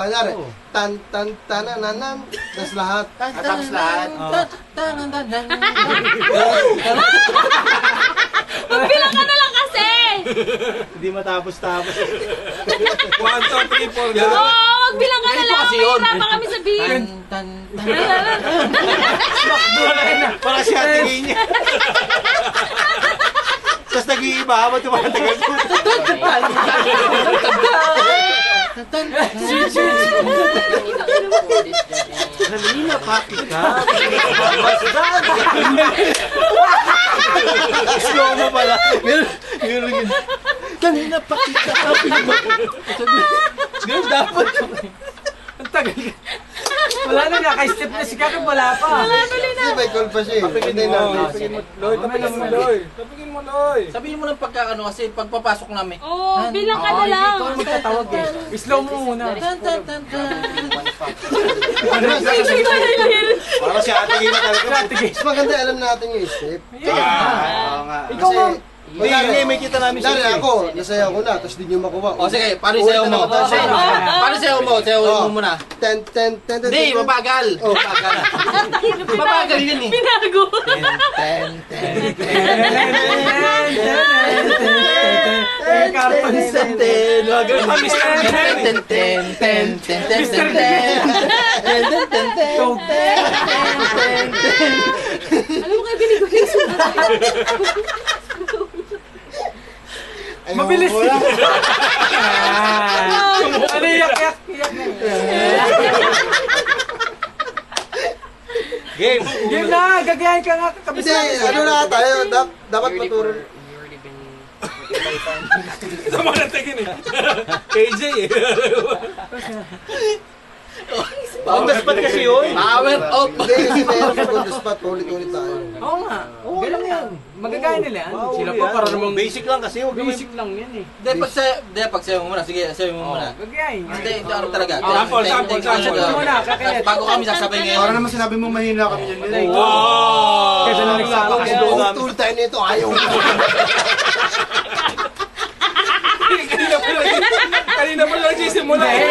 Kanyari, tan-tan-tanananan, tas lahat. Tapos lahat. Magbilang ka na lang kasi! Hindi matapos-tapos. 1, 2, 3, 4, gano'n. Oo, magbilang ka na lang. kasi yun. Mahirapan kami sabihin. Parang si Ate niya. Tapos nag-iiba habang tumatagal po. Halina, papi ka. Slow mo pala. Kanina, papi ka. Ganun dapat. Ang tagal. Wala na, naka-step na si Kakab, wala pa. Kasi may call pa siya eh. Hindi namin. Loy, tapigin mo, Loy. Tapigin mo, Loy. Sabihin mo lang pagka ano kasi pagpapasok namin. Oo, bilang ka na lang. Ikaw ang magtatawag eh. Slow mo muna. Parang si Ate Gina talaga. Mas maganda alam natin yung step. Oo nga. Ikaw nga. Hindi, may kita namin Dari siya. ako, nasayaw ko na, tapos di nyo makuha. O sige, paano yung sayaw mo? Paano yung sayaw mo? Sayaw mo muna. Ten, ten, ten, ten. Hindi, mabagal. Oh. Mabagal. Mabagal yun eh. Pinago. Carton set. Alam mo kayo biniguling sulat. Mabilis. Ano yak. Game. Game na, gagayahin ka nga Hindi, kabisa. ano na tayo, dapat maturo. Sama na tingin eh. KJ eh. On the spot kasi yun. Power off. Hindi, kasi mayroon sa on the spot, ulit-ulit tayo. Oo nga. Ganun yan. Magagaya nila yan. Sila pa para namang Basic lang kasi. basic lang yan eh. Hindi, pag sayaw mo muna. Sige, sayaw mo muna. Gagayahin. Hindi, ito ano talaga. Sample. Muna, kakayat. Bago kami sasabay ngayon. Para naman sinabi mo mahina kami yan. Kaysa na nagsama Kasi kayo. ulit-ulit tayo nito, ayaw. Kanina pa lang nagsisimula eh.